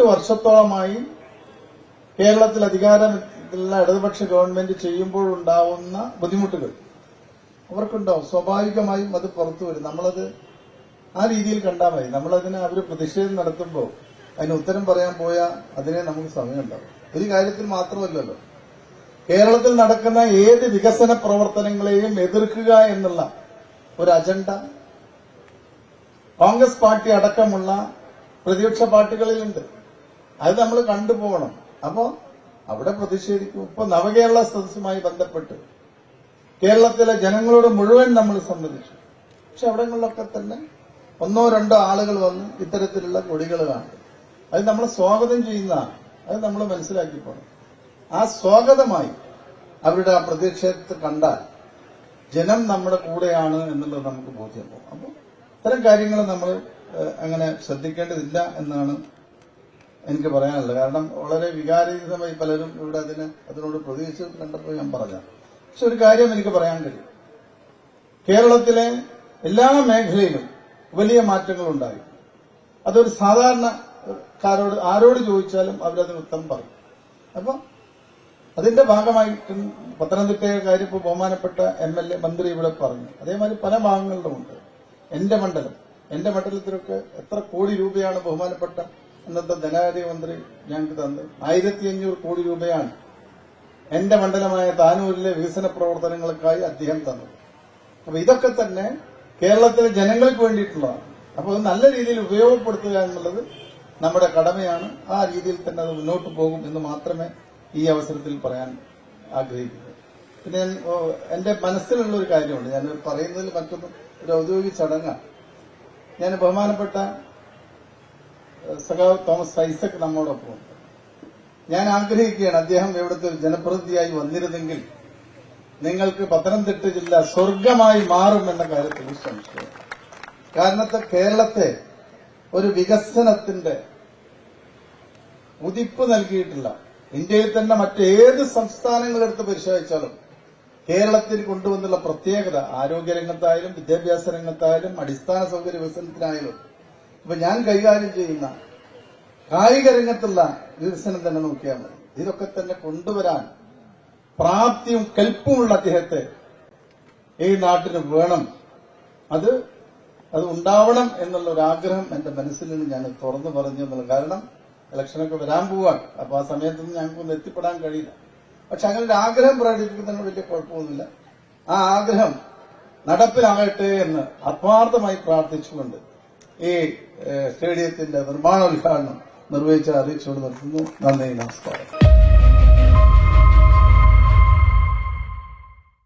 8 വർഷത്തോളമായി കേരളത്തിൽ അധികാരത്തിലുള്ള ഇടതുപക്ഷ ഗവൺമെന്റ് ചെയ്യുമ്പോഴുണ്ടാവുന്ന ബുദ്ധിമുട്ടുകൾ അവർക്കുണ്ടാവും. സ്വാഭാവികമായും അത് പുറത്തു വരും. നമ്മളത് ആ രീതിയിൽ കണ്ടാൽ മതി. നമ്മളതിന് അവർ പ്രതിഷേധം നടത്തുമ്പോൾ അതിന് ഉത്തരം പറയാൻ പോയാൽ അതിനെ നമുക്ക് സമയമുണ്ടാവും. ഒരു കാര്യത്തിൽ മാത്രമല്ലല്ലോ, കേരളത്തിൽ നടക്കുന്ന ഏത് വികസന പ്രവർത്തനങ്ങളെയും എതിർക്കുക എന്നുള്ള ഒരു അജണ്ട കോൺഗ്രസ് പാർട്ടി അടക്കമുള്ള പ്രതിപക്ഷ പാർട്ടികളിലുണ്ട്. അത് നമ്മൾ കണ്ടുപോകണം. അപ്പോ അവിടെ പ്രതിഷേധിക്കും. ഇപ്പൊ നവകേരള സദസ്സുമായി ബന്ധപ്പെട്ട് കേരളത്തിലെ ജനങ്ങളോട് മുഴുവൻ നമ്മൾ സംബന്ധിച്ചു. പക്ഷെ അവിടങ്ങളിലൊക്കെ തന്നെ 1-2 ആളുകൾ വന്ന് ഇത്തരത്തിലുള്ള കൊടികൾ കാണും. അത് നമ്മൾ സ്വാഗതം ചെയ്യുന്നതാണ്. അത് നമ്മൾ മനസ്സിലാക്കി പോകണം. ആ സ്വാഗതമായി അവരുടെ ആ പ്രതിഷേധത്തെ കണ്ടാൽ ജനം നമ്മുടെ കൂടെയാണ് എന്നുള്ളത് നമുക്ക് ബോധ്യമാകും. അപ്പോൾ ഇത്തരം കാര്യങ്ങൾ നമ്മൾ അങ്ങനെ ശ്രദ്ധിക്കേണ്ടതില്ല എന്നാണ് എനിക്ക് പറയാനുള്ളത്. കാരണം വളരെ വികാരയുതമായി പലരും ഇവിടെ അതിനോട് പ്രതികരിച്ച് കണ്ടപ്പോൾ ഞാൻ പറഞ്ഞ. പക്ഷെ ഒരു കാര്യം എനിക്ക് പറയാൻ കഴിയും, കേരളത്തിലെ എല്ലാ മേഖലയിലും വലിയ മാറ്റങ്ങളുണ്ടായി. അതൊരു സാധാരണക്കാരോട് ആരോട് ചോദിച്ചാലും അവരതിന് ഉത്തരം പറയും. അപ്പൊ അതിന്റെ ഭാഗമായിട്ട് പത്തനംതിട്ടയെ കാര്യം ഇപ്പോൾ ബഹുമാനപ്പെട്ട MLA മന്ത്രി ഇവിടെ പറഞ്ഞു. അതേമാതിരി പല ഭാഗങ്ങളിലുമുണ്ട്. എന്റെ മണ്ഡലത്തിലൊക്കെ എത്ര കോടി രൂപയാണ് ബഹുമാനപ്പെട്ട ഇന്നത്തെ ധനകാര്യമന്ത്രി ഞങ്ങൾക്ക് തന്നത്? 1500 കോടി രൂപയാണ് എന്റെ മണ്ഡലമായ താനൂരിലെ വികസന പ്രവർത്തനങ്ങൾക്കായി അദ്ദേഹം തന്നത്. അപ്പൊ ഇതൊക്കെ തന്നെ കേരളത്തിലെ ജനങ്ങൾക്ക് വേണ്ടിയിട്ടുള്ളതാണ്. അപ്പോൾ അത് നല്ല രീതിയിൽ ഉപയോഗപ്പെടുത്തുക എന്നുള്ളത് നമ്മുടെ കടമയാണ്. ആ രീതിയിൽ തന്നെ അത് മുന്നോട്ട് പോകും എന്ന് മാത്രമേ ഈ അവസരത്തിൽ പറയാൻ ആഗ്രഹിക്കുന്നു. പിന്നെ എന്റെ മനസ്സിലുള്ള ഒരു കാര്യമുണ്ട്. ഞാൻ പറയുന്നതിൽ മറ്റൊന്നും ഒരു ഔദ്യോഗിക ചടങ്ങാണ്. ഞാൻ ബഹുമാനപ്പെട്ട സഖാവ് തോമസ് ഐസക് നമ്മോടൊപ്പമുണ്ട്. ഞാൻ ആഗ്രഹിക്കുകയാണ്, അദ്ദേഹം ഇവിടുത്തെ ഒരു ജനപ്രതിനിധിയായി വന്നിരുന്നെങ്കിൽ നിങ്ങൾക്ക് പത്തനംതിട്ട ജില്ല സ്വർഗമായി മാറുമെന്ന കാര്യത്തിൽ സംശയം. കാരണത്തെ കേരളത്തെ ഒരു വികസനത്തിന്റെ ഉതിപ്പ് നൽകിയിട്ടില്ല. ഇന്ത്യയിൽ തന്നെ മറ്റേത് സംസ്ഥാനങ്ങളെടുത്ത് പരിശോധിച്ചാലും കേരളത്തിൽ കൊണ്ടുവന്നുള്ള പ്രത്യേകത ആരോഗ്യരംഗത്തായാലും വിദ്യാഭ്യാസ രംഗത്തായാലും അടിസ്ഥാന സൌകര്യ വികസനത്തിനായാലും ഇപ്പൊ ഞാൻ കൈകാര്യം ചെയ്യുന്ന കായിക രംഗത്തുള്ള വികസനം തന്നെ നോക്കിയാൽ മതി. ഇതൊക്കെ തന്നെ കൊണ്ടുവരാൻ പ്രാപ്തിയും കൽപ്പുമുള്ള അദ്ദേഹത്തെ ഈ നാട്ടിന് വേണം. അത് ഉണ്ടാവണം എന്നുള്ള ഒരു ആഗ്രഹം എന്റെ മനസ്സിൽ നിന്ന് ഞാൻ തുറന്നു പറഞ്ഞു എന്നുള്ളത്. കാരണം ഇലക്ഷനൊക്കെ വരാൻ പോവാണ്. അപ്പൊ ആ സമയത്തൊന്നും ഞങ്ങൾക്കൊന്നും എത്തിപ്പെടാൻ കഴിയില്ല. പക്ഷെ അങ്ങനെ ഒരു ആഗ്രഹം പ്രകടിപ്പിക്കുന്നതിന് വലിയ കുഴപ്പമൊന്നുമില്ല. ആ ആഗ്രഹം നടപ്പിലാകട്ടെ എന്ന് ആത്മാർത്ഥമായി പ്രാർത്ഥിച്ചുകൊണ്ട് ഈ സ്റ്റേഡിയത്തിന്റെ നിർമ്മാണോദ്ഘാടനം നിർവഹിച്ച് അറിയിച്ചുകൊണ്ട് നിർത്തുന്നു. നന്ദി, നമസ്കാരം.